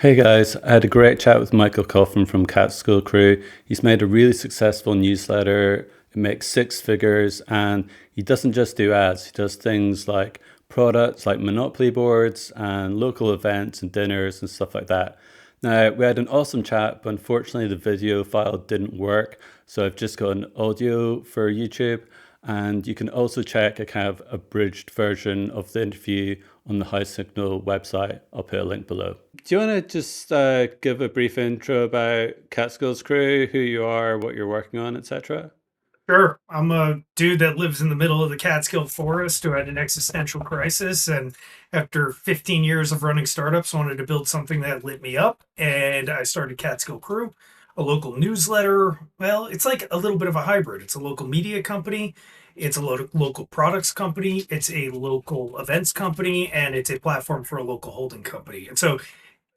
Hey guys, I had a great chat with Michael Kauffman from Catskill Crew. He's made a really successful newsletter. It makes six figures, and he doesn't just do ads, he does things like products like Monopoly boards and local events and dinners and stuff like that. Now, we had an awesome chat, but unfortunately, the video file didn't work. So I've just got an audio for YouTube. And you can also check a kind of abridged version of the interview on the High Signal website. I'll put a link below. Do you want to just give a brief intro about Catskills Crew, who you are, what you're working on, etc.? Sure. I'm a dude that lives in the middle of the Catskill forest who had an existential crisis. And after 15 years of running startups, wanted to build something that lit me up. And I started Catskill Crew, a local newsletter. Well, it's like a little bit of a hybrid. It's a local media company, it's a local products company, it's a local events company, and it's a platform for a local holding company. And so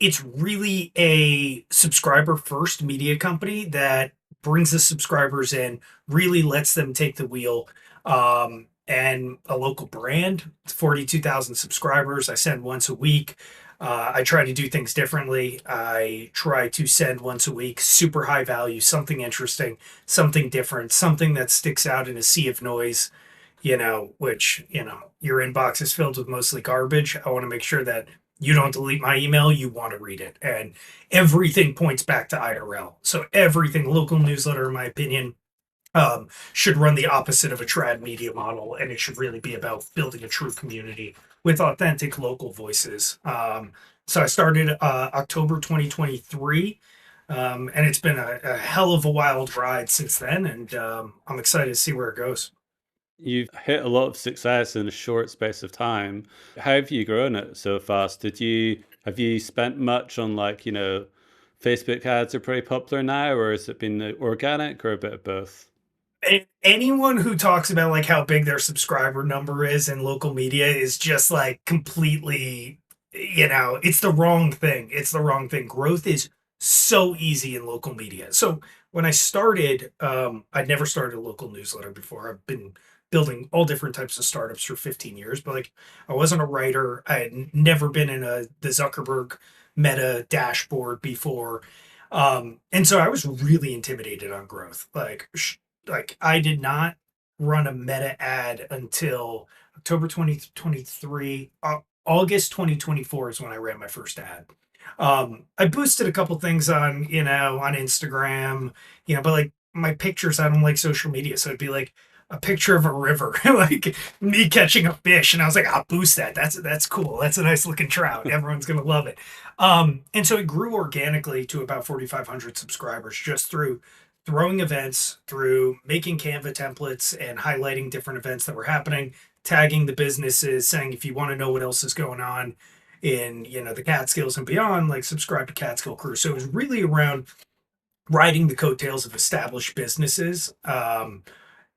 it's really a subscriber first media company that brings the subscribers in, really lets them take the wheel. And a local brand, 42,000 subscribers. I send once a week. I try to do things differently. I try to send once a week, super high value, something interesting, something different, something that sticks out in a sea of noise, your inbox is filled with mostly garbage. I want to make sure that you don't delete my email, you want to read it. And everything points back to IRL. So everything, local newsletter, in my opinion, should run the opposite of a trad media model. And it should really be about building a true community with authentic local voices. So I started October 2023. And it's been a hell of a wild ride since then. And I'm excited to see where it goes. You've hit a lot of success in a short space of time. How have you grown it so fast? Have you spent much on Facebook ads are pretty popular now, or has it been organic or a bit of both? Anyone who talks about like how big their subscriber number is in local media is just like completely, it's the wrong thing. It's the wrong thing. Growth is so easy in local media. So when I started, I'd never started a local newsletter before. I've been building all different types of startups for 15 years, but like I wasn't a writer. I had never been in the Zuckerberg Meta dashboard before. And so I was really intimidated on growth. Like I did not run a meta ad until October 2023. August 2024 is when I ran my first ad. I boosted a couple things on Instagram, but like my pictures, I don't like social media. So it'd be like a picture of a river, like me catching a fish. And I was like, I'll boost that. That's cool. That's a nice looking trout. Everyone's going to love it. And so it grew organically to about 4,500 subscribers just through throwing events, through making Canva templates and highlighting different events that were happening, tagging the businesses, saying if you want to know what else is going on in the Catskills and beyond, like subscribe to Catskill Crew. So it was really around riding the coattails of established businesses,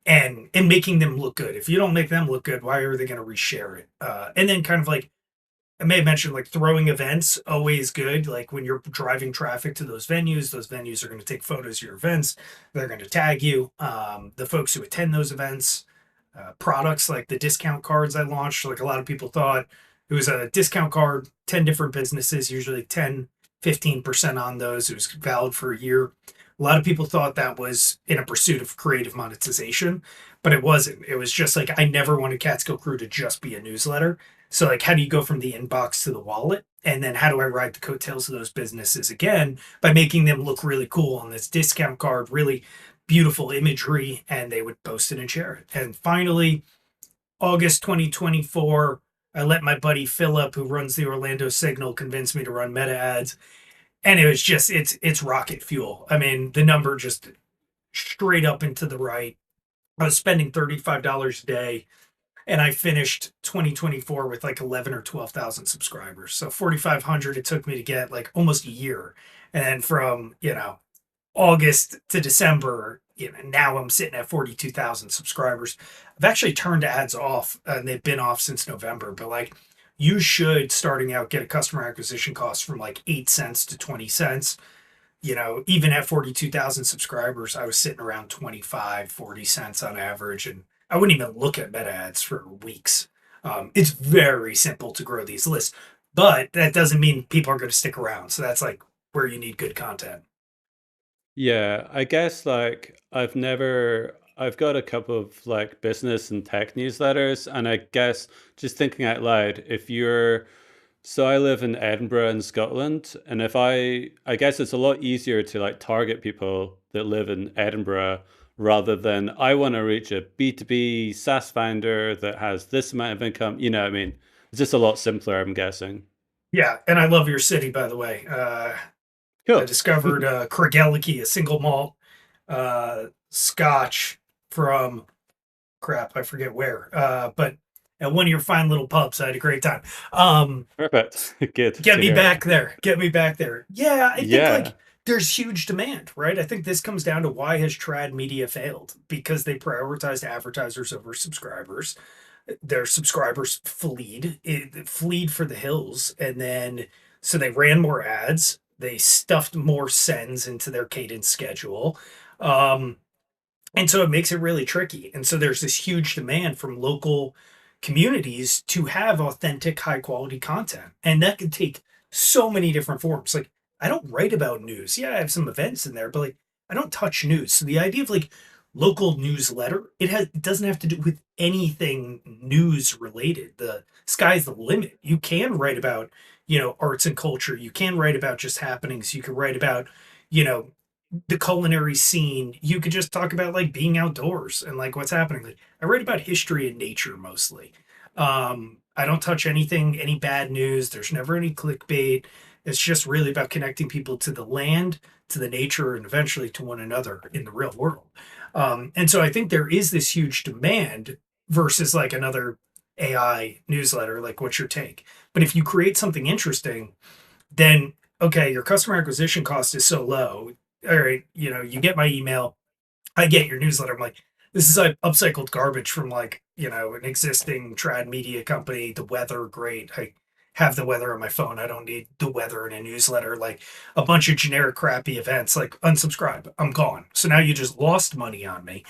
and making them look good. If you don't make them look good, why are they going to reshare it? And then kind of like I may have mentioned, like throwing events, always good. Like when you're driving traffic to those venues are going to take photos of your events. They're going to tag you. The folks who attend those events, products like the discount cards I launched, like a lot of people thought it was a discount card, 10 different businesses, usually 10, 15% on those. It was valid for a year. A lot of people thought that was in a pursuit of creative monetization, but it wasn't. It was just like I never wanted Catskill Crew to just be a newsletter. So like how do you go from the inbox to the wallet? And then how do I ride the coattails of those businesses again by making them look really cool on this discount card, really beautiful imagery, and they would post it and share it. And finally, August 2024, I let my buddy Philip, who runs the Orlando Signal, convince me to run meta ads. And it was just it's rocket fuel. I mean, the number just straight up into the right. I was spending $35 a day, and I finished 2024 with like 11 or 12,000 subscribers. So 4,500 it took me to get like almost a year. And then from, August to December, now I'm sitting at 42,000 subscribers. I've actually turned ads off, and they've been off since November, but like you should starting out get a customer acquisition cost from like 8 cents to 20 cents. Even at 42,000 subscribers, I was sitting around 25, 40 cents on average. And I wouldn't even look at meta ads for weeks. It's very simple to grow these lists. but that doesn't mean people are going to stick around. So that's like where you need good content. Yeah, I guess like I've got a couple of like business and tech newsletters, and I guess just thinking out loud, if you're so I live in Edinburgh in Scotland, and if I guess it's a lot easier to like target people that live in Edinburgh rather than I want to reach a B2B SaaS founder that has this amount of income, you know what I mean? It's just a lot simpler, I'm guessing. Yeah, and I love your city, by the way. I Cool. discovered Craigellachie, a single malt Scotch from crap, I forget where. But at one of your fine little pubs, I had a great time. Um, Perfect. Good Get to me hear. back there. Get me back there. Yeah, I think Yeah. like there's huge demand, right? I think this comes down to why has trad media failed? Because they prioritized advertisers over subscribers. Their subscribers fleed for the hills, and then so they ran more ads. They stuffed more sends into their cadence schedule. Um, and so it makes it really tricky. And so there's this huge demand from local communities to have authentic, high quality content. And that could take so many different forms. Like, I don't write about news. Yeah, I have some events in there, but like, I don't touch news. So the idea of like local newsletter, it doesn't have to do with anything news related. The sky's the limit. You can write about, arts and culture. You can write about just happenings. You can write about, you know, the culinary scene. You could just talk about like being outdoors and like what's happening. Like I write about history and nature mostly. I don't touch any bad news. There's never any clickbait. It's just really about connecting people to the land, to the nature, and eventually to one another in the real world. And so I think there is this huge demand versus like another AI newsletter. Like, what's your take? But if you create something interesting, then okay, your customer acquisition cost is so low. All right, you get my email, I get your newsletter. I'm like, this is like upcycled garbage from like, an existing trad media company. The weather, great. I have the weather on my phone. I don't need the weather in a newsletter. Like a bunch of generic crappy events, like unsubscribe. I'm gone. So now you just lost money on me.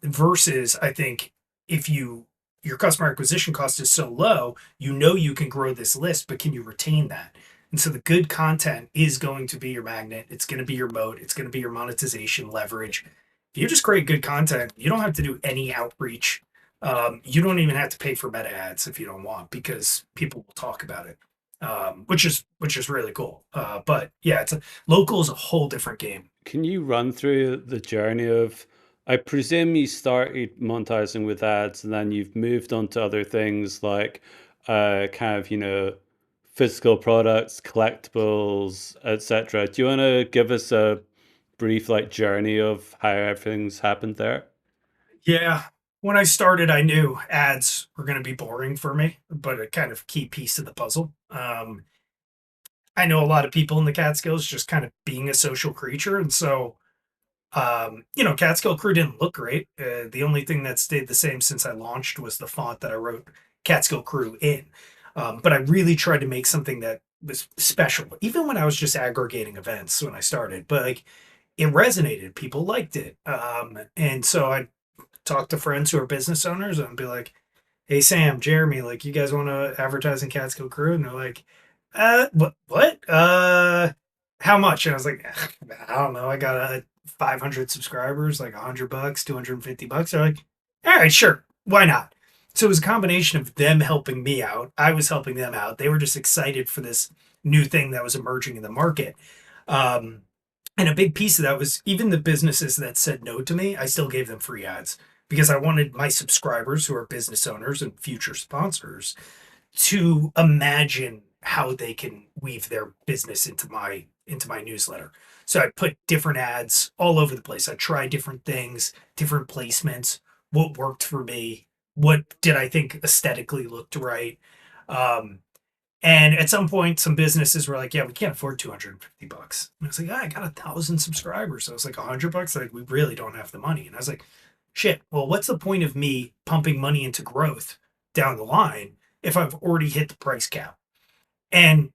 Versus I think if your customer acquisition cost is so low, you can grow this list, but can you retain that? And so the good content is going to be your magnet. It's going to be your moat. It's going to be your monetization leverage. If you just create good content, you don't have to do any outreach. You don't even have to pay for meta ads if you don't want, because people will talk about it, which is really cool. But yeah, local is a whole different game. Can you run through the journey of, I presume you started monetizing with ads and then you've moved on to other things like kind of, physical products, collectibles, etc. Do you want to give us a brief like journey of how everything's happened there? Yeah. When I started, I knew ads were going to be boring for me, but a kind of key piece of the puzzle. I know a lot of people in the Catskills just kind of being a social creature. And so, Catskill Crew didn't look great. The only thing that stayed the same since I launched was the font that I wrote Catskill Crew in. But I really tried to make something that was special, even when I was just aggregating events when I started. But like, it resonated. People liked it. And so I talk to friends who are business owners and be like, hey, Sam, Jeremy, like, you guys want to advertise in Catskill Crew? And they're like, what? How much? And I was like, I don't know. I got 500 subscribers, like $100, $250. They're like, all right, sure. Why not? So it was a combination of them helping me out. I was helping them out. They were just excited for this new thing that was emerging in the market. Um, and a big piece of that was even the businesses that said no to me, I still gave them free ads because I wanted my subscribers who are business owners and future sponsors to imagine how they can weave their business into my newsletter. So I put different ads all over the place. I tried different things, different placements, what worked for me, what did I think aesthetically looked right. Um, and at some point, some businesses were like, "Yeah, we can't afford $250." And I was like, "I got 1,000 subscribers." So I was like, $100. Like, we really don't have the money. And I was like, "Shit. Well, what's the point of me pumping money into growth down the line if I've already hit the price cap?" And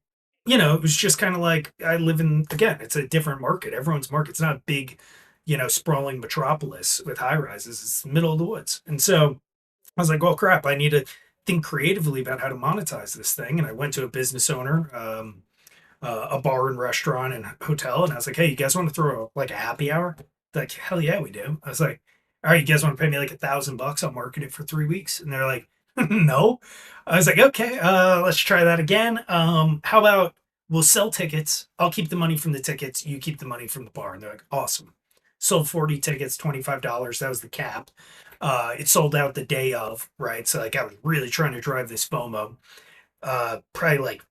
it was just kind of like I live in again. It's a different market. Everyone's market. It's not a big, sprawling metropolis with high rises. It's the middle of the woods. And so I was like, well, crap, I need to think creatively about how to monetize this thing. And I went to a business owner, a bar and restaurant and hotel, and I was like, "Hey, you guys want to throw like a happy hour?" They're like, "Hell yeah, we do." I was like, "All right, you guys want to pay me like $1,000? I'll market it for 3 weeks." And they're like, "No." I was like, "Okay, let's try that again. How about we'll sell tickets? I'll keep the money from the tickets. You keep the money from the bar." And they're like, "Awesome." Sold 40 tickets, $25. That was the cap. It sold out the day of, right? So like I was really trying to drive this FOMO. Probably like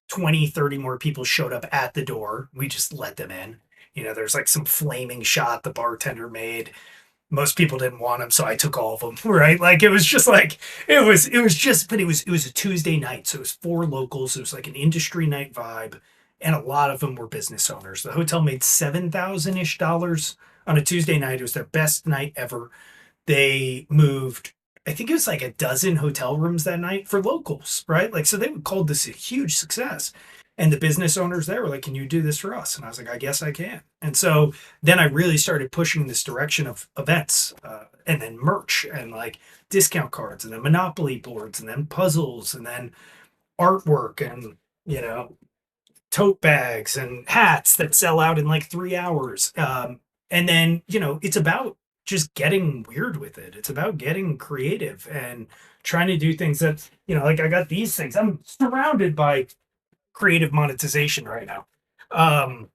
20, 30 more people showed up at the door. We just let them in. There's like some flaming shot the bartender made. Most people didn't want them, so I took all of them, right? Like it was just like but it was a Tuesday night, so it was four locals. It was like an industry night vibe, and a lot of them were business owners. The hotel made 7,000 ish dollars on a Tuesday night. It was their best night ever. They moved, I think it was like a dozen hotel rooms that night for locals, right? Like, so they called this a huge success. And the business owners there were like, "Can you do this for us?" And I was like, "I guess I can." And so then I really started pushing this direction of events, and then merch and like discount cards and then monopoly boards and then puzzles and then artwork and, you know, tote bags and hats that sell out in like 3 hours. And then, it's about just getting weird with it. It's about getting creative and trying to do things that, like I got these things. I'm surrounded by creative monetization right now. Um,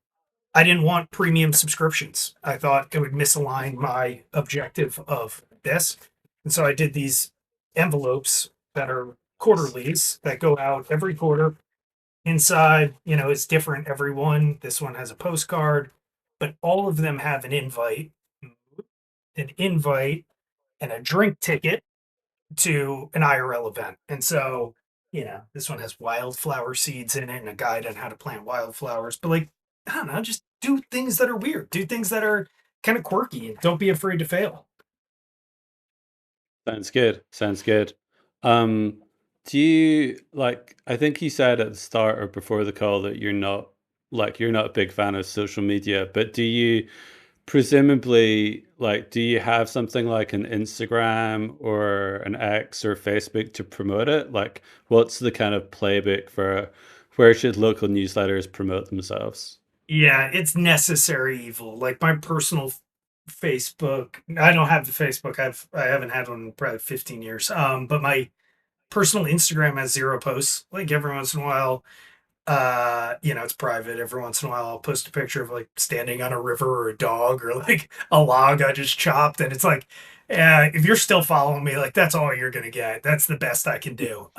I didn't want premium subscriptions. I thought it would misalign my objective of this. And so I did these envelopes that are quarterlies that go out every quarter. Inside, it's different every one. This one has a postcard, but all of them have an invite and a drink ticket to an IRL event. And so, this one has wildflower seeds in it and a guide on how to plant wildflowers. But like, I don't know, just do things that are weird, do things that are kind of quirky, and don't be afraid to fail. Sounds good. Sounds good. Um, do you like, I think you said at the start or before the call that you're not a big fan of social media, but do you presumably like do you have something like an Instagram or an X or Facebook to promote it? Like what's the kind of playbook for where should local newsletters promote themselves? Yeah, it's necessary evil. Like my personal Facebook, I don't have the Facebook. I haven't had one in probably 15 years. But my personal Instagram has zero posts. Like every once in a while, it's private. Every once in a while, I'll post a picture of like standing on a river or a dog or like a log I just chopped, and it's like, yeah, if you're still following me, like that's all you're gonna get. That's the best I can do.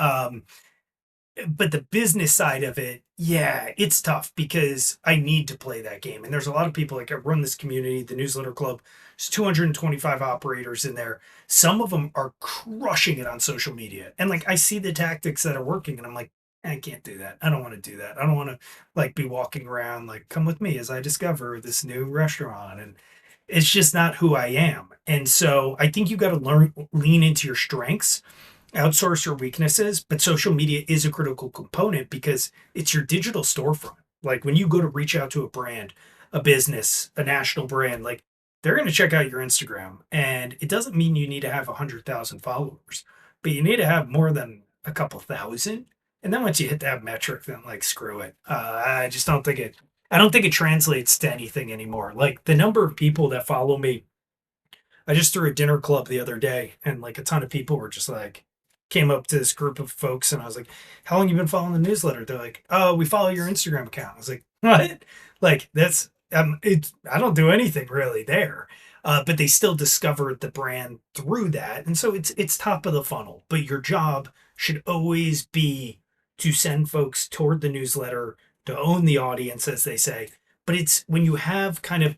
But the business side of it, yeah, it's tough because I need to play that game. And there's a lot of people like I run this community, the newsletter club. There's 225 operators in there. Some of them are crushing it on social media. And like I see the tactics that are working and I'm like, I can't do that. I don't want to do that. I don't want to like be walking around like come with me as I discover this new restaurant. And it's just not who I am. And so I think you got to lean into your strengths, outsource your weaknesses, but social media is a critical component because it's your digital storefront. Like when you go to reach out to a brand, a business, a national brand, like they're going to check out your Instagram. And it doesn't mean you need to have 100,000 followers, but you need to have more than a couple thousand. And then once you hit that metric, then like screw it. I just don't think it. I don't think it translates to anything anymore. Like the number of people that follow me, I just threw a dinner club the other day, and like a ton of people were just like, came up to this group of folks, and I was like, "How long you been following the newsletter?" They're like, "Oh, we follow your Instagram account." I was like, "What?" Like that's I don't do anything really there, but they still discovered the brand through that, and so it's top of the funnel. But your job should always be to send folks toward the newsletter to own the audience, as they say. But it's when you have kind of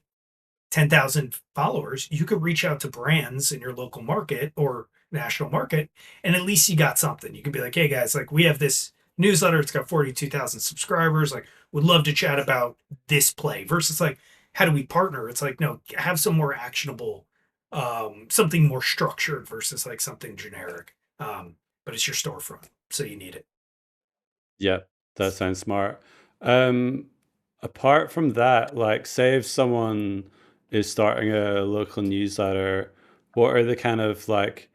10,000 followers, you could reach out to brands in your local market or national market, and at least you got something. You could be like, "Hey guys, like we have this newsletter. It's got 42,000 subscribers. Like, would love to chat about this play." Versus like, how do we partner? It's like, no, have some more actionable, something more structured versus like something generic. But it's your storefront, so you need it. Yeah, that sounds smart. Um, Apart from that, like, say if someone is starting a local newsletter, what are the kind of like,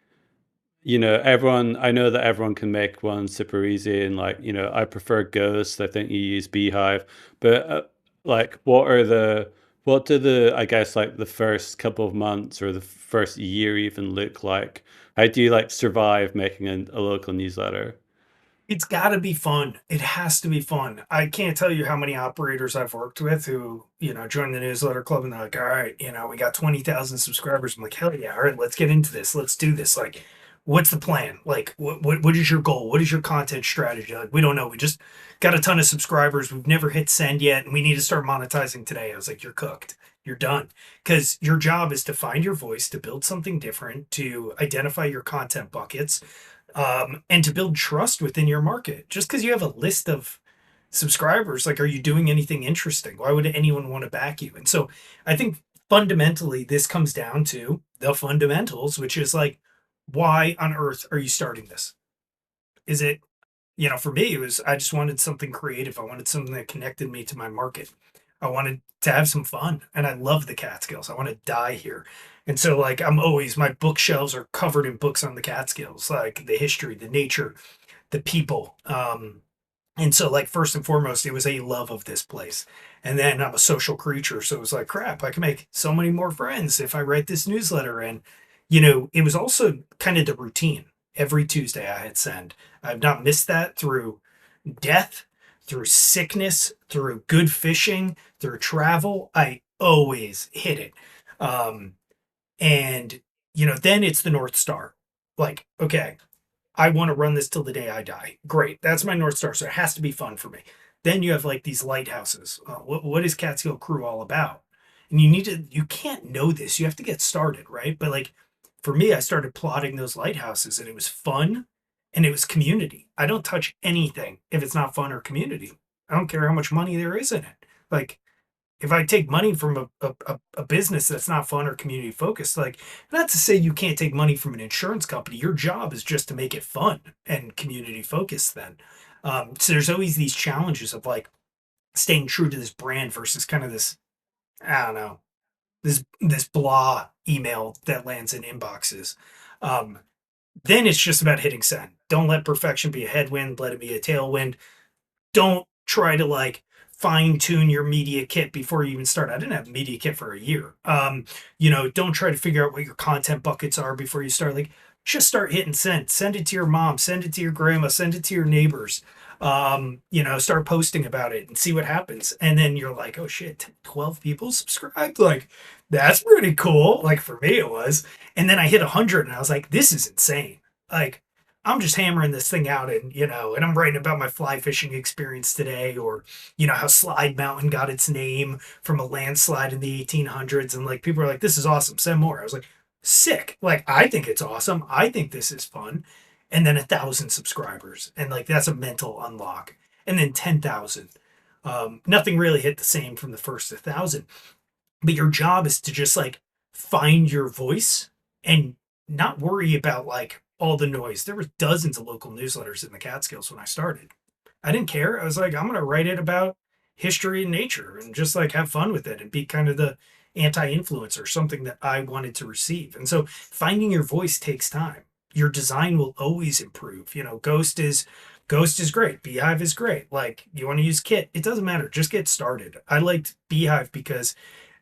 everyone, I know that everyone can make one super easy, and like, I prefer Ghost. I think you use Beehive, but like, what do I guess, like the first couple of months or the first year even look like? How do you like survive making a local newsletter? It's gotta be fun. It has to be fun. I can't tell you how many operators I've worked with who, join the newsletter club and they're like, all right, we got 20,000 subscribers. I'm like, hell yeah. All right, let's get into this. Let's do this. Like, what's the plan? Like, what is your goal? What is your content strategy? Like, we don't know. We just got a ton of subscribers. We've never hit send yet, and we need to start monetizing today. I was like, you're cooked. You're done. Because your job is to find your voice, to build something different, to identify your content buckets, and to build trust within your market. Just because you have a list of subscribers, like, are you doing anything interesting? Why would anyone want to back you? And so I think fundamentally, this comes down to the fundamentals, which is like, why on earth are you starting this? Is it, for me, it was I just wanted something creative. I wanted something that connected me to my market. I wanted to have some fun, and I love the Catskills. I want to die here. And so, like, my bookshelves are covered in books on the Catskills, like the history, the nature, the people. And so, like, first and foremost, it was a love of this place. And then I'm a social creature. So it was like, crap, I can make so many more friends if I write this newsletter. And, it was also kind of the routine. Every Tuesday I had send. I've not missed that through death, through sickness, through good fishing, through travel. I always hit it. Um, and, then it's the North Star. Like, okay, I want to run this till the day I die. Great. That's my North Star. So it has to be fun for me. Then you have like these lighthouses. What is Catskill Crew all about? And you can't know this. You have to get started, right? But like for me, I started plotting those lighthouses and it was fun and it was community. I don't touch anything if it's not fun or community. I don't care how much money there is in it. Like if I take money from a business that's not fun or community focused, like not to say you can't take money from an insurance company. Your job is just to make it fun and community focused. Then, so there's always these challenges of like staying true to this brand versus kind of this I don't know this blah email that lands in inboxes. Um, then it's just about hitting send. Don't let perfection be a headwind. Let it be a tailwind. Don't try to like fine tune your media kit before you even start. I didn't have a media kit for a year. Don't try to figure out what your content buckets are before you start. Like, just start hitting send. Send it to your mom. Send it to your grandma. Send it to your neighbors. Start posting about it and see what happens. And then you're like, oh shit, 12 people subscribed. Like, that's pretty cool. Like for me, it was. And then I hit 100, and I was like, this is insane. Like, I'm just hammering this thing out, and I'm writing about my fly fishing experience today, or, how Slide Mountain got its name from a landslide in the 1800s. And like, people are like, this is awesome. Send more. I was like, sick. Like, I think it's awesome. I think this is fun. And then 1,000 subscribers. And like, that's a mental unlock. And then 10,000. Nothing really hit the same from the first 1,000. But your job is to just like find your voice and not worry about like all the noise. There were dozens of local newsletters in the Catskills when I started. I didn't care. I was like, I'm going to write it about history and nature and just like have fun with it and be kind of the anti-influencer, something that I wanted to receive. And so finding your voice takes time. Your design will always improve. Ghost is great. Beehive is great. Like, you want to use Kit, it doesn't matter. Just get started. I liked Beehive because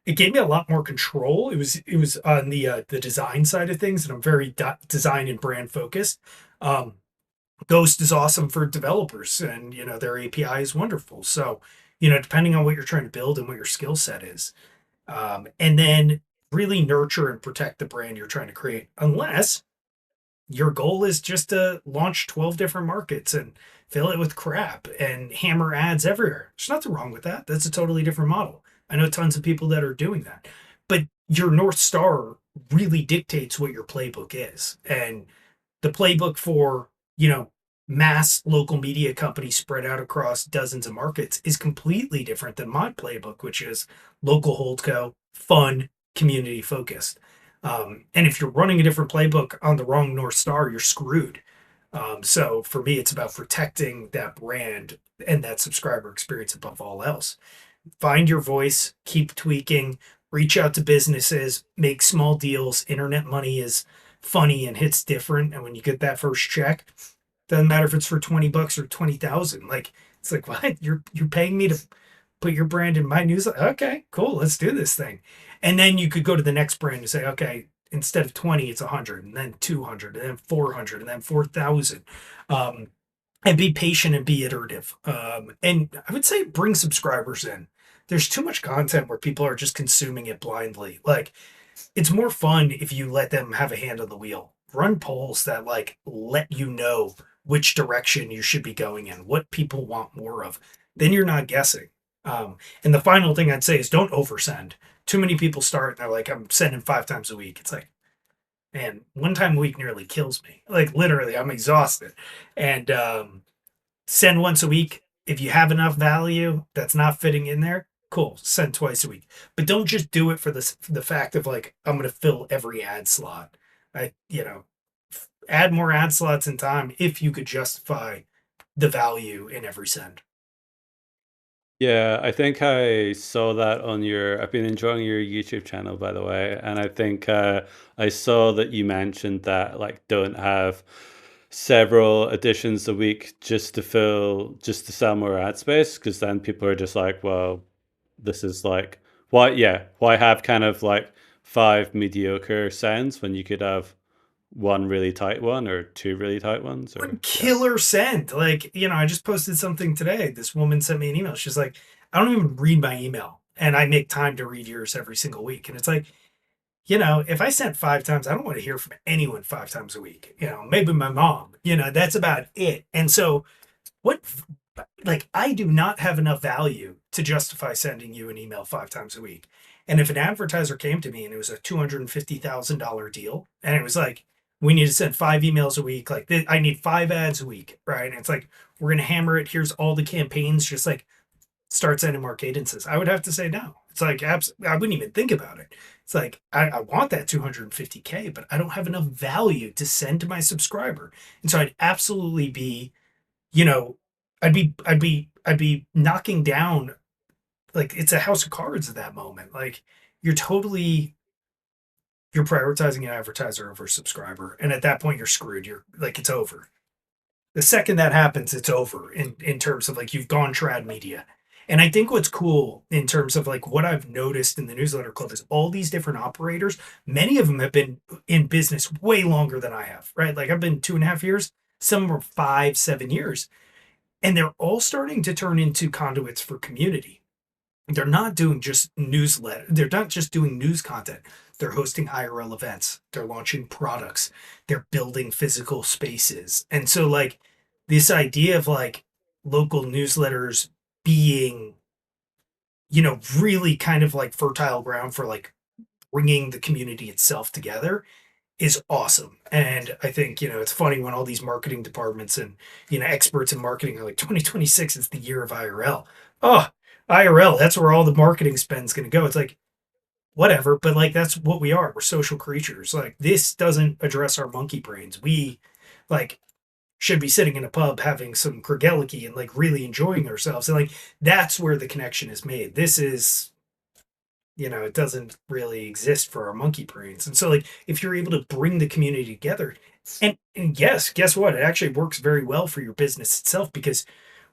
it gave me a lot more control. It was on the design side of things, and I'm very design and brand focused. Um, Ghost is awesome for developers, and their API is wonderful. So, depending on what you're trying to build and what your skill set is, and then really nurture and protect the brand you're trying to create. Unless your goal is just to launch 12 different markets and fill it with crap and hammer ads everywhere. There's nothing wrong with that. That's a totally different model. I know tons of people that are doing that. But your North Star really dictates what your playbook is. And the playbook for, mass local media companies spread out across dozens of markets is completely different than my playbook, which is local holdco, fun, community focused. And if you're running a different playbook on the wrong North Star, you're screwed. So for me, it's about protecting that brand and that subscriber experience above all else. Find your voice, keep tweaking, reach out to businesses, make small deals. Internet money is funny and hits different. And when you get that first check, doesn't matter if it's for 20 bucks or 20,000. Like, it's like, what? You're paying me to put your brand in my newsletter? Okay, cool. Let's do this thing. And then you could go to the next brand and say, okay, instead of 20, it's 100, and then 200, and then 400, and then 4,000. Um, and be patient and be iterative. And I would say bring subscribers in. There's too much content where people are just consuming it blindly. Like, it's more fun if you let them have a hand on the wheel. Run polls that like let you know which direction you should be going in, what people want more of. Then you're not guessing. And the final thing I'd say is don't oversend. Too many people start and they're like, I'm sending 5 times a week. It's like, man, 1 time a week nearly kills me. Like literally, I'm exhausted. And send once a week. If you have enough value that's not fitting in there, cool, send twice a week. But don't just do it for the fact of like I'm going to fill every ad slot. Add more ad slots in time if you could justify the value in every send. Yeah, I think I saw that on your. I've been enjoying your YouTube channel, by the way, and I think I saw that you mentioned that like don't have several editions a week just to sell more ad space, because then people are just like, well, this is like why, yeah, why have kind of like five mediocre sends when you could have one really tight one or two really tight ones, One or yeah. killer send. Like, I just posted something today. This woman sent me an email. She's like, I don't even read my email. And I make time to read yours every single week. And it's like, if I sent 5 times, I don't want to hear from anyone 5 times a week. Maybe my mom, that's about it. And so, what, like, I do not have enough value to justify sending you an email 5 times a week. And if an advertiser came to me and it was a $250,000 deal, and it was like, we need to send 5 emails a week, like, I need 5 ads a week, right? And it's like, we're going to hammer it. Here's all the campaigns, just like, start sending more cadences. I would have to say no. It's like, I wouldn't even think about it. It's like, I want that 250K, but I don't have enough value to send to my subscriber. And so I'd absolutely be, you know, I'd be knocking down, like, it's a house of cards at that moment. Like, you're totally, you're prioritizing an advertiser over a subscriber. And at that point you're screwed. You're like, it's over. The second that happens, it's over in terms of like you've gone trad media. And I think what's cool in terms of like what I've noticed in the newsletter club is all these different operators, many of them have been in business way longer than I have, right? Like I've been 2.5 years, some are 5, 7 years, and they're all starting to turn into conduits for community. They're not doing just newsletter. They're not just doing news content. They're hosting IRL events. They're launching products. They're building physical spaces. And so like this idea of like local newsletters being, really kind of like fertile ground for like bringing the community itself together is awesome. And I think, it's funny when all these marketing departments and, experts in marketing are like 2026 is the year of IRL. Oh, IRL, that's where all the marketing spend's going to go. It's like, whatever, but like, that's what we are. We're social creatures. Like, this doesn't address our monkey brains. We like should be sitting in a pub having some Kregeliki and like really enjoying ourselves. And like, that's where the connection is made. This is, it doesn't really exist for our monkey brains. And so, like, if you're able to bring the community together, and yes, guess what? It actually works very well for your business itself because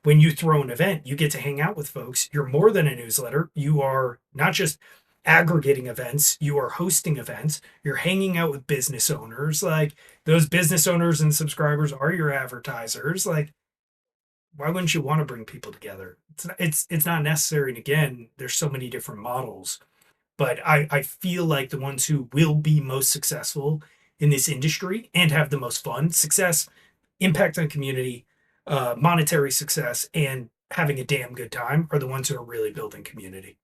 when you throw an event, you get to hang out with folks. You're more than a newsletter. You are not just aggregating events, you are hosting events. You're hanging out with business owners. Like, those business owners and subscribers are your advertisers. Like, why wouldn't you want to bring people together? It's not necessary. And again, there's so many different models, but I feel like the ones who will be most successful in this industry and have the most fun, success, impact on community, monetary success, and having a damn good time are the ones who are really building community.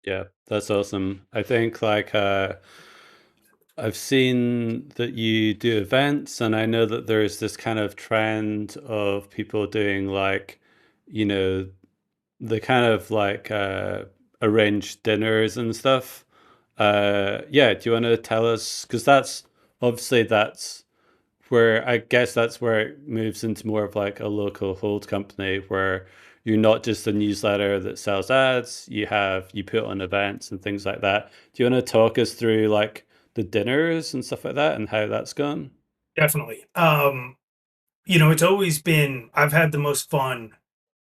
Yeah, that's awesome. I think like I've seen that you do events, and I know that there's this kind of trend of people doing like, you know, the kind of like arranged dinners and stuff. Yeah, do you want to tell us? Because that's obviously that's where I guess that's where it moves into more of like a local hold company where you're not just a newsletter that sells ads, you put on events and things like that. Do you want to talk us through like the dinners and stuff like that and how that's gone? Definitely. It's always been, I've had the most fun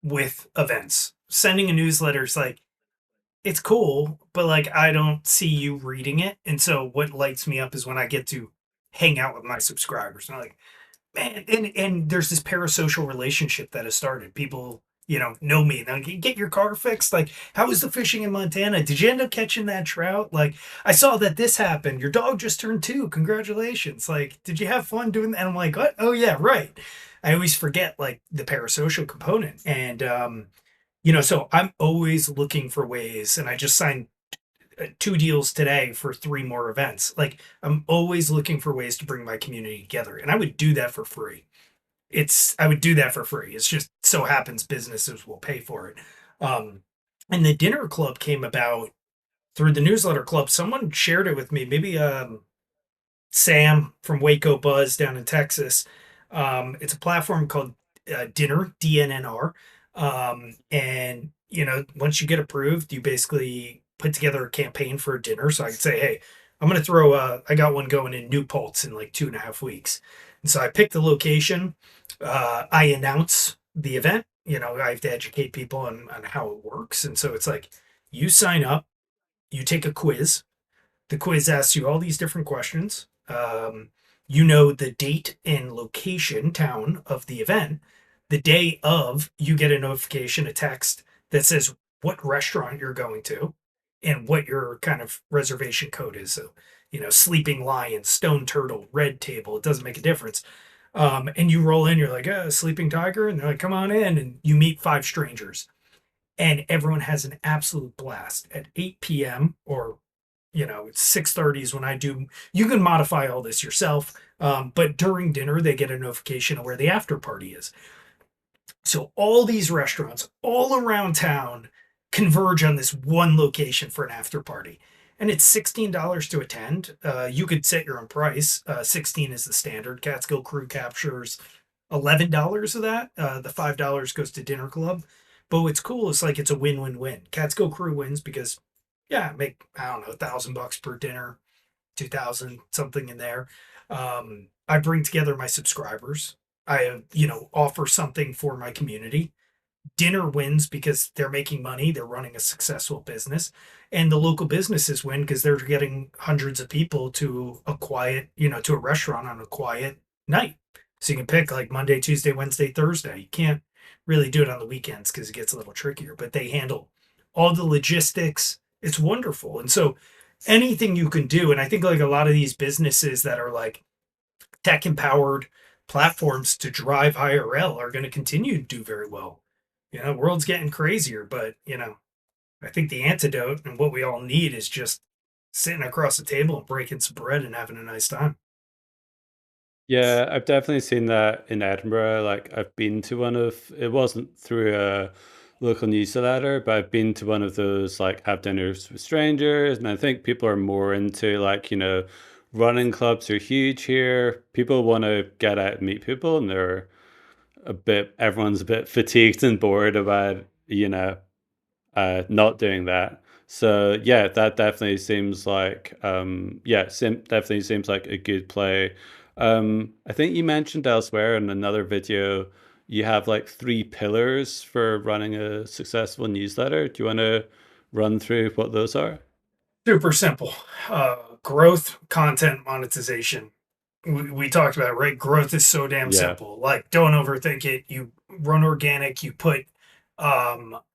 with events. Sending a newsletter is like, it's cool, but like I don't see you reading it. And so what lights me up is when I get to hang out with my subscribers. And I'm like, man, and there's this parasocial relationship that has started. People, know me. They're like, get your car fixed. Like, how was the fishing in Montana? Did you end up catching that trout? Like, I saw that this happened. Your dog just turned 2. Congratulations. Like, did you have fun doing that? And I'm like, what? Oh yeah, right. I always forget like the parasocial component. And so I'm always looking for ways, and I just signed 2 deals today for 3 more events. Like, I'm always looking for ways to bring my community together, and I would do that for free. I would do that for free. It's just so happens businesses will pay for it. Um, and the dinner club came about through the newsletter club. Someone shared it with me. Maybe Sam from Waco Buzz down in Texas. It's a platform called Dinner, DNNR. And, once you get approved, you basically put together a campaign for a dinner. So I could say, hey, I'm going to I got one going in New Paltz in like 2.5 weeks. And so I picked the location. I announce the event. I have to educate people on how it works. And so it's like, you sign up, you take a quiz. The quiz asks you all these different questions. The date and location, town of the event. The day of, you get a notification, a text that says what restaurant you're going to and what your kind of reservation code is. So, Sleeping Lion, Stone Turtle, Red Table, it doesn't make a difference. And you roll in, you're like, Sleeping Tiger. And they're like, come on in. And you meet 5 strangers. And everyone has an absolute blast at 8 p.m. or it's 6:30 is when I do. You can modify all this yourself, but during dinner they get a notification of where the after party is. So all these restaurants all around town converge on this one location for an after party, and it's $16 to attend. You could set your own price. 16 is the standard. Catskill Crew captures $11 of that. The $5 goes to dinner club. But what's cool is like it's a win-win-win. Catskill Crew wins because yeah, make I don't know $1,000 per dinner, 2,000 something in there. I bring together my subscribers. I offer something for my community. Dinner wins because they're making money, they're running a successful business, and the local businesses win because they're getting hundreds of people to a quiet, to a restaurant on a quiet night. So you can pick like Monday, Tuesday, Wednesday, Thursday. You can't really do it on the weekends because it gets a little trickier, but they handle all the logistics. It's wonderful. And so anything you can do, and I think like a lot of these businesses that are like tech empowered platforms to drive IRL are going to continue to do very well. The world's getting crazier, but I think the antidote and what we all need is just sitting across the table and breaking some bread and having a nice time. Yeah, I've definitely seen that in Edinburgh. Like, I've been to one of, it wasn't through a local newsletter, but I've been to one of those like have dinners with strangers. And I think people are more into like, running clubs are huge here. People want to get out and meet people, and everyone's a bit fatigued and bored about, not doing that. So yeah, that definitely seems like definitely seems like a good play. I think you mentioned elsewhere in another video you have like 3 pillars for running a successful newsletter. Do you want to run through what those are? Super simple. Growth, content, monetization. We talked about it, right? Growth is so damn Yeah. simple. Like, don't overthink it. You run organic, you put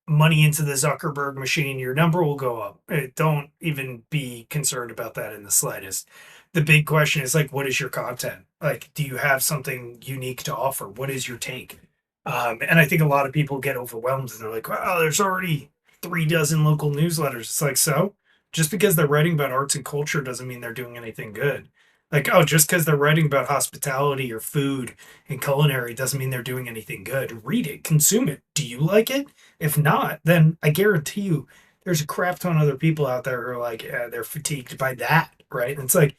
money into the Zuckerberg machine, your number will go up. Don't even be concerned about that in the slightest. The big question is like, what is your content? Like, do you have something unique to offer? What is your take? And I think a lot of people get overwhelmed and they're like, wow, there's already 3 dozen local newsletters. It's like, so just because they're writing about arts and culture doesn't mean they're doing anything good. Like, oh, just because they're writing about hospitality or food and culinary doesn't mean they're doing anything good. Read it, consume it. Do you like it? If not, then I guarantee you there's a crap ton of other people out there who are like, they're fatigued by that, right? And it's like,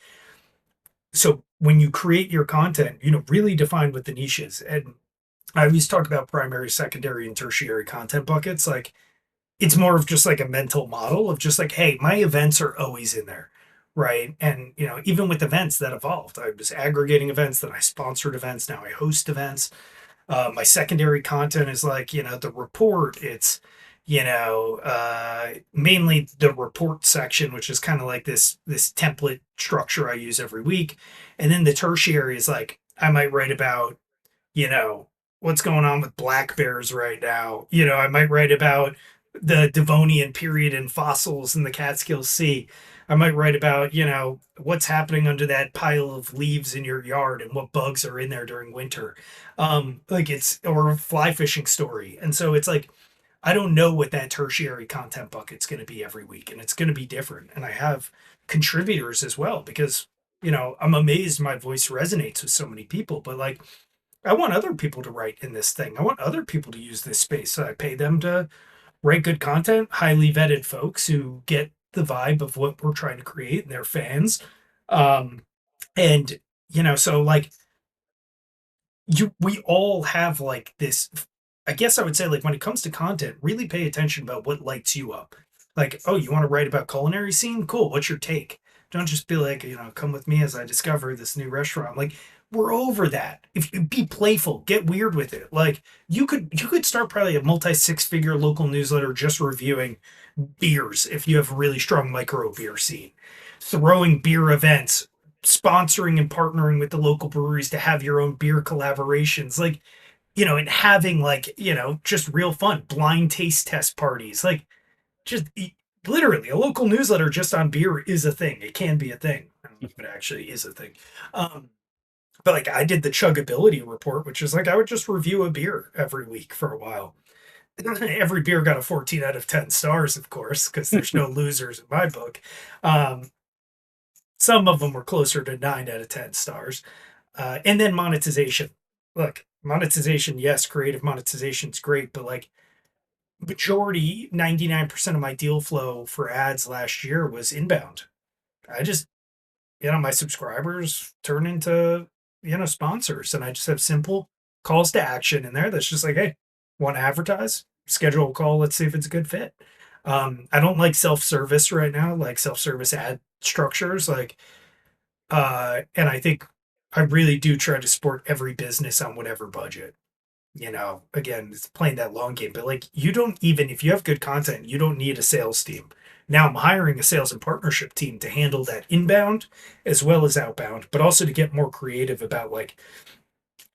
so when you create your content, really define what the niche is. And I always talk about primary, secondary, and tertiary content buckets. Like, it's more of just like a mental model of just like, hey, my events are always in there. right? And, even with events that evolved, I was aggregating events, then I sponsored events, now I host events. My secondary content is like, the report. It's, mainly the report section, which is kind of like this template structure I use every week. And then the tertiary is like, I might write about, you know, what's going on with black bears right now. I might write about the Devonian period and fossils in the Catskills Sea. I might write about, what's happening under that pile of leaves in your yard and what bugs are in there during winter. Like it's, or a fly fishing story. And so it's like, I don't know what that tertiary content bucket's going to be every week, and it's going to be different. And I have contributors as well because, I'm amazed my voice resonates with so many people, but like, I want other people to write in this thing. I want other people to use this space. So I pay them to write good content, highly vetted folks who get the vibe of what we're trying to create and they're fans. Um, and so like we all have like this. I guess I would say, like, when it comes to content, really pay attention about what lights you up. Like, oh, you want to write about culinary scene? Cool. What's your take? Don't just be like, come with me as I discover this new restaurant. Like, we're over that. If you be playful, get weird with it. Like, you could start probably a multi six figure local newsletter just reviewing beers if you have a really strong micro beer scene, throwing beer events, sponsoring and partnering with the local breweries to have your own beer collaborations. Like, and having like, just real fun, blind taste test parties. Like, just literally a local newsletter just on beer is a thing. It can be a thing. I don't know if it actually is a thing. Um, but like I did the chuggability report, which is like I would just review a beer every week for a while. Every beer got a 14 out of 10 stars, of course, because there's no losers in my book. Um, some of them were closer to 9 out of 10 stars. And then monetization. Look, monetization, yes, creative monetization is great, but like majority, 99% of my deal flow for ads last year was inbound. I just, my subscribers turn into, sponsors. And I just have simple calls to action in there that's just like, hey, want to advertise? Schedule a call. Let's see if it's a good fit. I don't like self-service right now, like self-service ad structures. Like, and I think I really do try to support every business on whatever budget. Again, it's playing that long game, but like you don't even, if you have good content, you don't need a sales team. Now I'm hiring a sales and partnership team to handle that inbound as well as outbound, but also to get more creative about like,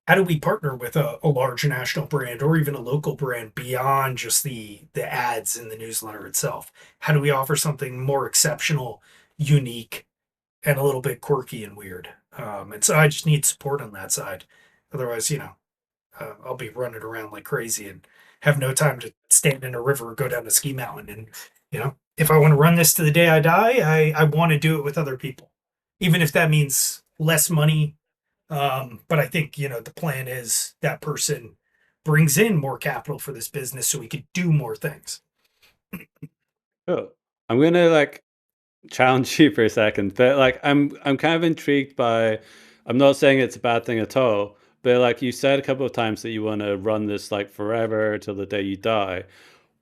how do we partner with a large national brand or even a local brand beyond just the ads in the newsletter itself? How do we offer something more exceptional, unique, and a little bit quirky and weird? And so I just need support on that side. Otherwise, I'll be running around like crazy and have no time to stand in a river or go down a ski mountain. And, if I want to run this to the day I die, I want to do it with other people, even if that means less money. But I think, the plan is that person brings in more capital for this business so we could do more things. Oh, I'm gonna like challenge you for a second, but like I'm kind of intrigued by. I'm not saying it's a bad thing at all, but like you said a couple of times that you want to run this like forever till the day you die.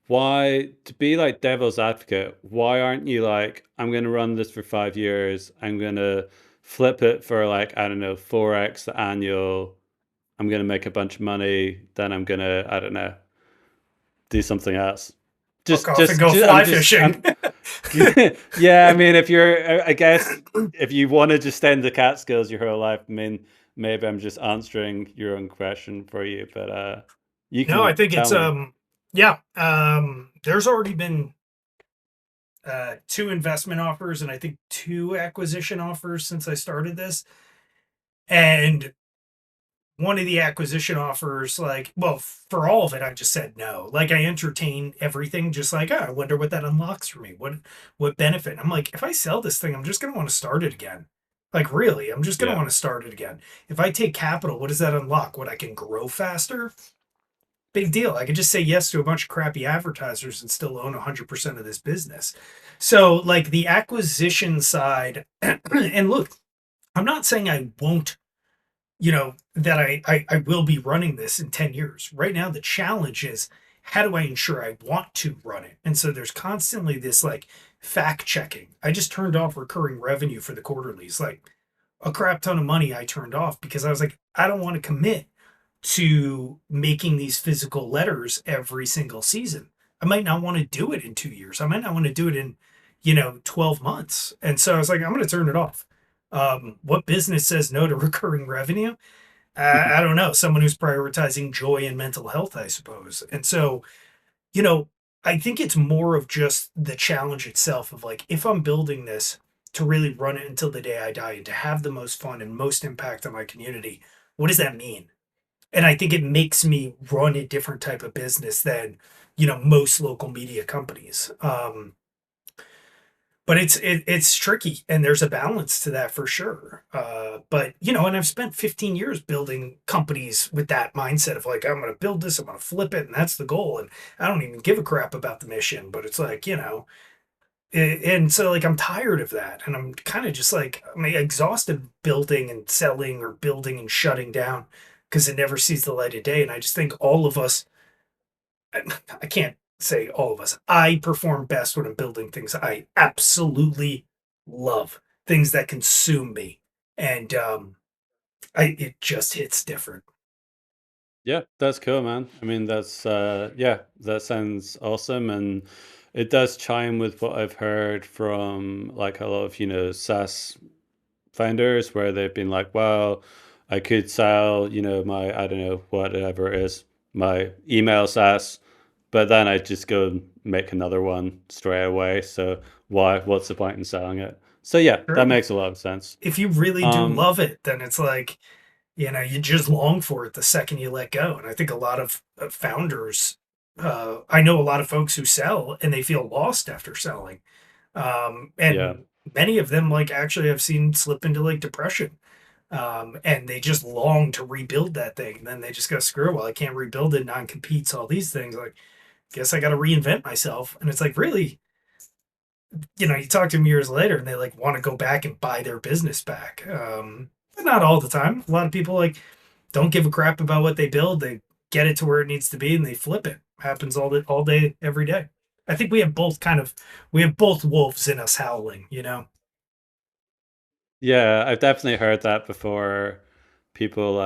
Why, to be like devil's advocate, why aren't you like, I'm gonna run this for 5 years, I'm gonna flip it for like, I don't know, 4x the annual, I'm gonna make a bunch of money, then I'm gonna, I don't know, do something else. Fuck Just, off and just, go just fly I'm just, fishing. I'm, yeah, I mean, if you're, I guess, if you want to just stay in the Catskills your whole life, I mean, maybe I'm just answering your own question for you, but you No, I can think tell it's me. yeah. There's already been two investment offers and I think two acquisition offers since I started this. And one of the acquisition offers, like, well, for all of it, I just said no. Like, I entertain everything, just like, oh, I wonder what that unlocks for me. What benefit? I'm like, if I sell this thing, I'm just gonna want to start it again. Like, really, I'm just gonna Yeah. want to start it again. If I take capital, what does that unlock? What, I can grow faster? Big deal. I could just say yes to a bunch of crappy advertisers and still own 100% of this business. So, like, the acquisition side, and look, I'm not saying I won't, that I will be running this in 10 years. Right now, the challenge is how do I ensure I want to run it? And so there's constantly this like fact checking. I just turned off recurring revenue for the quarterlies, like a crap ton of money I turned off because I was like, I don't want to commit to making these physical letters every single season. I might not want to do it in 2 years. I might not want to do it in, 12 months. And so I was like, I'm going to turn it off. What business says no to recurring revenue? I don't know. Someone who's prioritizing joy and mental health, I suppose. And so, you know, I think it's more of just the challenge itself of like, if I'm building this to really run it until the day I die and to have the most fun and most impact on my community, what does that mean? And I think it makes me run a different type of business than, most local media companies. But it's tricky, and there's a balance to that for sure. But and I've spent 15 years building companies with that mindset of like, I'm going to build this, I'm going to flip it, and that's the goal. And I don't even give a crap about the mission, but it's like, and so like I'm tired of that, and I'm kind of just like I'm exhausted building and selling or building and shutting down because it never sees the light of day. And I just think all of us, I can't say all of us. I perform best when I'm building things I absolutely love, things that consume me, and I it just hits different. Yeah, that's cool, man. I mean, that's yeah, that sounds awesome, and it does chime with what I've heard from like a lot of, SaaS founders where they've been like, well, I could sell, my, I don't know, whatever it is, my email SaaS, but then I just go and make another one straight away. So what's the point in selling it? So yeah, that Sure. makes a lot of sense. If you really do Um, love it, then it's like you just long for it the second you let go. And I think a lot of founders, I know a lot of folks who sell and they feel lost after selling. yeah, And many of them, like, actually, I've seen slip into like depression. And they just long to rebuild that thing. And then they just go, screw it. Well, I can't rebuild it, non competes, all these things. Like, guess I got to reinvent myself. And it's like, really, you talk to them years later and they like want to go back and buy their business back. But not all the time. A lot of people like don't give a crap about what they build. They get it to where it needs to be and they flip it. Happens all day, every day. I think we have both wolves in us howling. yeah, I've definitely heard that before. People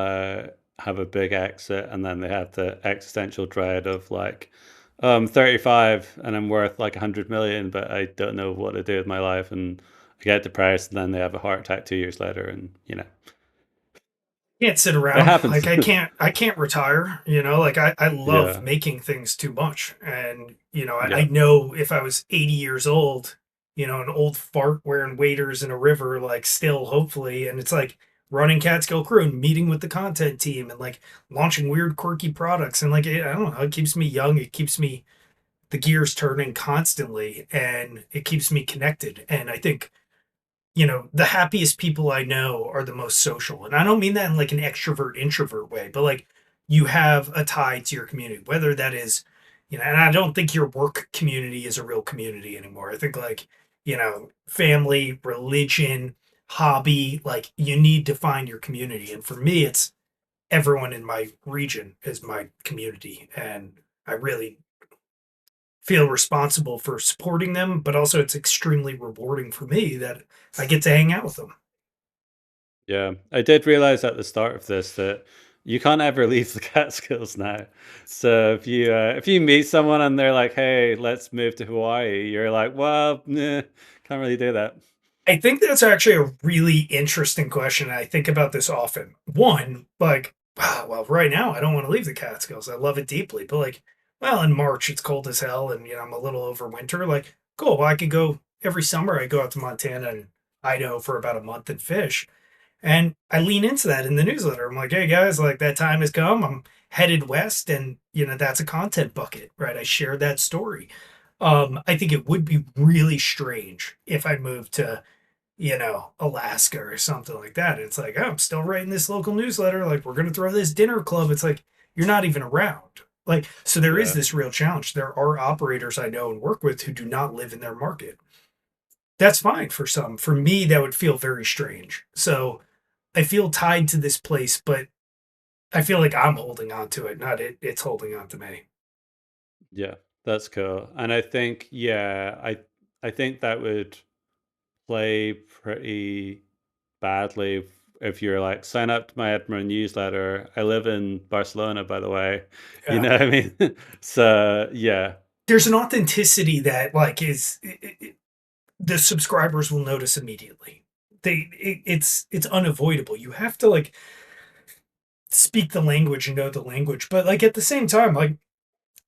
have a big exit and then they have the existential dread of like, oh, I'm 35 and I'm worth like 100 million, but I don't know what to do with my life, and I get depressed, and then they have a heart attack 2 years later, and Can't sit it around. happens. Like I can't retire. Like I love Yeah, making things too much. And I yeah, know if I was 80 years old, an old fart wearing waders in a river, like still hopefully, and it's like running Catskill Crew and meeting with the content team and like launching weird quirky products and like I don't know, it keeps me young, it keeps me the gears turning constantly, and it keeps me connected. And I think the happiest people I know are the most social. And I don't mean that in like an extrovert introvert way, but like you have a tie to your community, whether that is, and I don't think your work community is a real community anymore. I think like, family, religion, hobby, like you need to find your community. And for me, it's everyone in my region is my community. And I really feel responsible for supporting them, but also it's extremely rewarding for me that I get to hang out with them. yeah. I did realize at the start of this that you can't ever leave the Catskills now. So if you meet someone and they're like, "Hey, let's move to Hawaii," you're like, "Well, nah, can't really do that." I think that's actually a really interesting question. I think about this often. One, like, wow, well, right now I don't want to leave the Catskills. I love it deeply, but like, well, in March it's cold as hell, and I'm a little over winter. Like, cool. Well, I could go every summer. I go out to Montana and Idaho for about a month and fish. And I lean into that in the newsletter. I'm like, hey guys, like that time has come. I'm headed west, and that's a content bucket, right? I shared that story. I think it would be really strange if I moved to, Alaska or something like that. It's like, oh, I'm still writing this local newsletter. Like, we're gonna throw this dinner club. It's like you're not even around. Like, so there is Yeah. this real challenge. There are operators I know and work with who do not live in their market. That's fine for some. For me, that would feel very strange. So I feel tied to this place, but I feel like I'm holding on to it, not it's holding on to me. Yeah, that's cool. And I think, yeah, I think that would play pretty badly if you're like, sign up to my Edinburgh newsletter. I live in Barcelona, by the way. You Yeah. know what I mean? So yeah, There's an authenticity that like the subscribers will notice immediately. It's unavoidable. You have to like speak the language and know the language. But like at the same time, like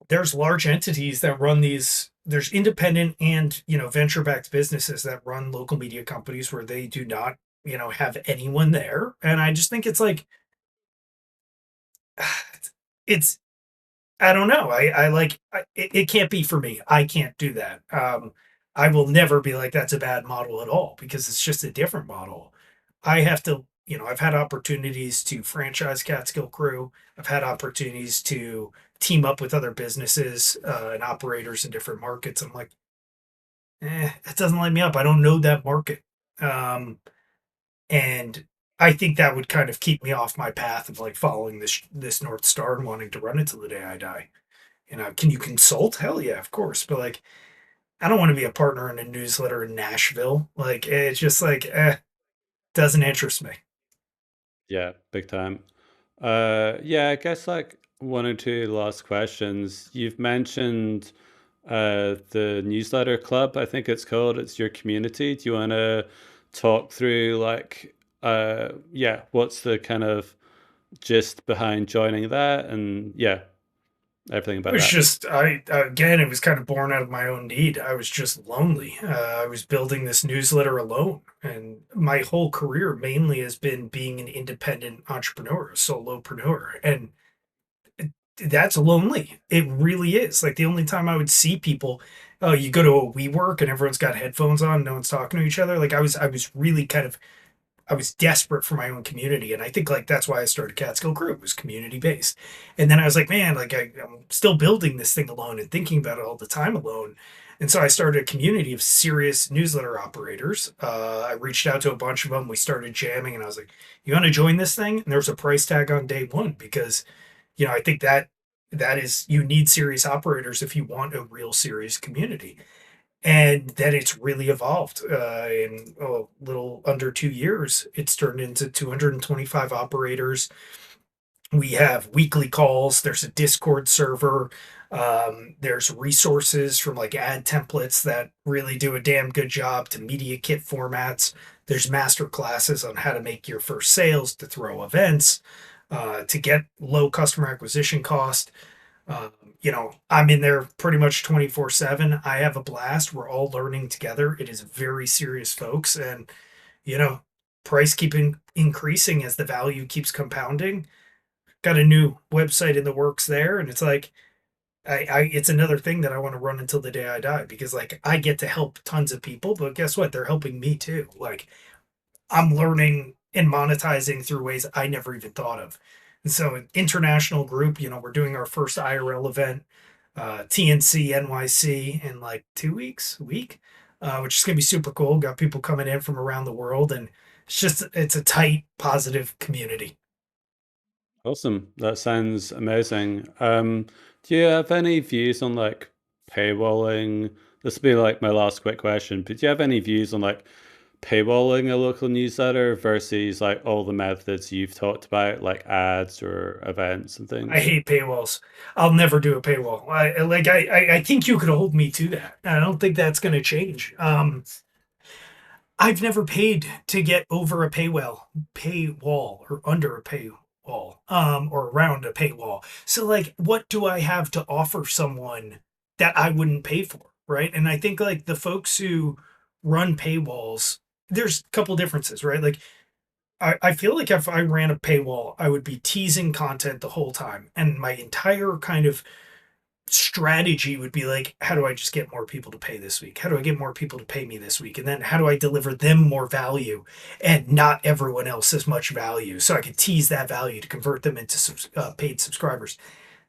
there's large entities that run these, there's independent and venture backed businesses that run local media companies where they do not have anyone there. And I just think it's like it's I don't know. I like it can't be for me. I can't do that. I will never be like that's a bad model at all because it's just a different model. I have to, I've had opportunities to franchise Catskill Crew. I've had opportunities to team up with other businesses and operators in different markets. I'm like, that doesn't light me up. I don't know that market, and I think that would kind of keep me off my path of like following this North Star and wanting to run it till the day I die. Can you consult? Hell yeah, of course. But like, I don't want to be a partner in a newsletter in Nashville. Like, it's just like, doesn't interest me. yeah, big time. Yeah, I guess like one or two last questions. You've mentioned the newsletter club, I think it's called. It's your community. Do you want to talk through like yeah, what's the kind of gist behind joining that and yeah, everything It about was that? just, again, it was kind of born out of my own need. I was just lonely. I was building this newsletter alone. And my whole career mainly has been being an independent entrepreneur, a solopreneur. And that's lonely. It really is. Like the only time I would see people, oh, you go to a WeWork and everyone's got headphones on, no one's talking to each other. Like I was really kind of, I was desperate for my own community, and I think like that's why I started Catskill Crew. It was community based, and then I was like, man, like I'm still building this thing alone and thinking about it all the time alone. And so I started a community of serious newsletter operators. I reached out to a bunch of them. We started jamming, and I was like, "You want to join this thing?" And there was a price tag on day one because I think that is you need serious operators if you want a real serious community. And then it's really evolved in a little under 2 years. It's turned into 225 operators. We have weekly calls. There's a Discord server. There's resources from like ad templates that really do a damn good job to media kit formats. There's master classes on how to make your first sales, to throw events, to get low customer acquisition cost. Um, I'm in there pretty much 24/7. I have a blast. We're all learning together. It is very serious, folks. And, you know, price keeping increasing as the value keeps compounding. Got a new website in the works there. And it's like, it's another thing that I want to run until the day I die because, like, I get to help tons of people, but guess what? They're helping me too. Like, I'm learning and monetizing through ways I never even thought of. And so, an international group, we're doing our first IRL event, TNC NYC, in like 2 weeks, a week, which is going to be super cool. Got people coming in from around the world, and it's a tight, positive community. Awesome. That sounds amazing. Do you have any views on like paywalling? This will be like my last quick question, but do you have any views on like paywalling a local newsletter versus like all the methods you've talked about, like ads or events and I things? hate paywalls. I'll never do a paywall. I think you could hold me to that. I don't think that's going to change. I've never paid to get over a paywall or under a paywall, or around a paywall. So like, what do I have to offer someone that I wouldn't pay for, right? And I think like the folks who run paywalls, there's a couple differences, right? Like, I feel like if I ran a paywall, I would be teasing content the whole time, and my entire kind of strategy would be like, how do I just get more people to pay this week? How do I get more people to pay me this week? And then how do I deliver them more value and not everyone else as much value? So I could tease that value to convert them into paid subscribers.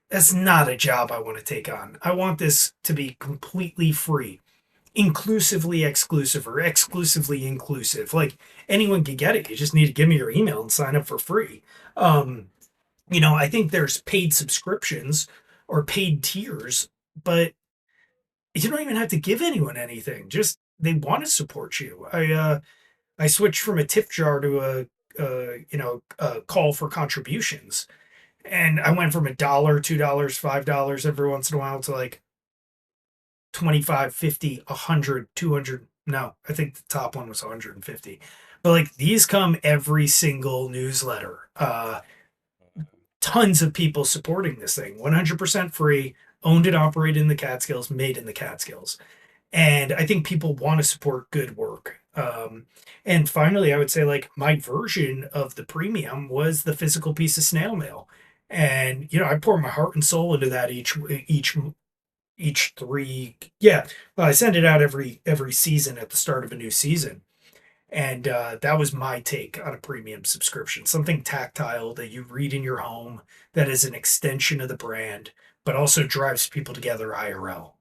That's not a job I want to take on. I want this to be completely free, inclusively exclusive, or exclusively inclusive. Like anyone can get it. You just need to give me your email and sign up for free. Um, I think there's paid subscriptions or paid tiers but you don't even have to give anyone anything. Just they want to support you. I switched from a tip jar to a call for contributions, and I went from $1, $2, $5 every once in a while to like 25, 50, 100, 200. No, I think the top one was 150. But like these come every single newsletter. Tons of people supporting this thing. 100% free, owned and operated in the Catskills, made in the Catskills. And I think people want to support good work. And finally, I would say like my version of the premium was the physical piece of snail mail. And I pour my heart and soul into that each three. Yeah, well, I send it out every season at the start of a new season. And that was my take on a premium subscription, something tactile that you read in your home that is an extension of the brand, but also drives people together IRL.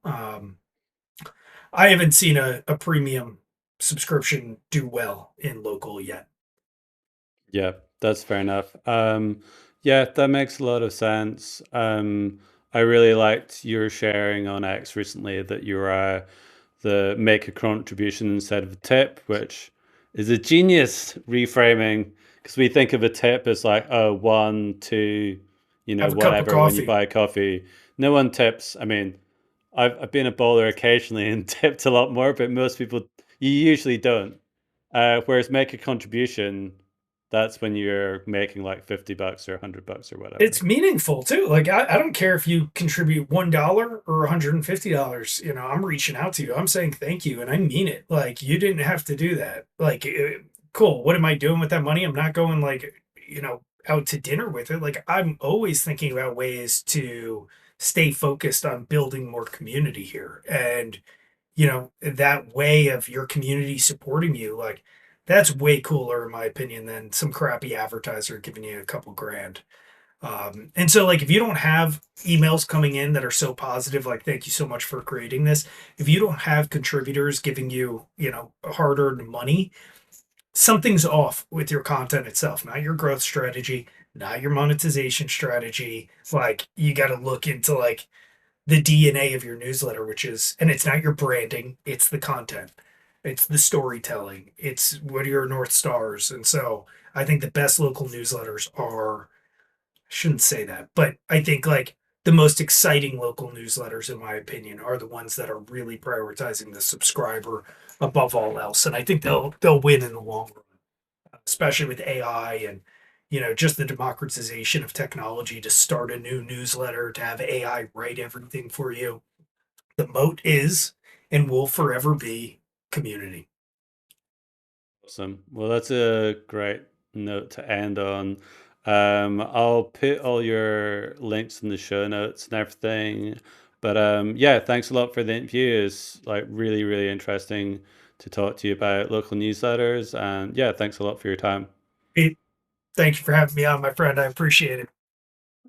I haven't seen a premium subscription do well in local yet. Yeah, that's fair enough. Yeah, that makes a lot of sense. I really liked your sharing on X recently that you're the make a contribution instead of a tip, which is a genius reframing because we think of a tip as like, oh, one, two, Have a cup of whatever when you coffee. buy coffee. No one tips. I mean, I've been a bowler occasionally and tipped a lot more, but most people, you usually don't. Whereas make a contribution, that's when you're making like $50 or $100 or whatever. It's meaningful too. Like I don't care if you contribute $1 or $150. I'm reaching out to you. I'm saying thank you, and I mean it. Like you didn't have to do that. Like cool. What am I doing with that money? I'm not going like out to dinner with it. Like I'm always thinking about ways to stay focused on building more community here, and that way of your community supporting you. Like that's way cooler in my opinion than some crappy advertiser giving you a couple grand. And so, like, if you don't have emails coming in that are so positive, like, thank you so much for creating this, if you don't have contributors giving you, hard earned money, something's off with your content itself, not your growth strategy, not your monetization strategy. Like, you got to look into, like, the DNA of your newsletter, which is, and it's not your branding, it's the content, it's the storytelling, it's what are your North Stars. And so, I think the best local newsletters are shouldn't say that, but I think like the most exciting local newsletters, in my opinion, are the ones that are really prioritizing the subscriber above all else. And I think they'll win in the long run, especially with AI and just the democratization of technology to start a new newsletter, to have AI write everything for you. The moat is and will forever be community. Awesome. Well, that's a great note to end on. I'll put all your links in the show notes and everything. But yeah, thanks a lot for the interview. It's like really, really interesting to talk to you about local newsletters. And yeah, thanks a lot for your time. Pete, thank you for having me on, my friend. I appreciate it.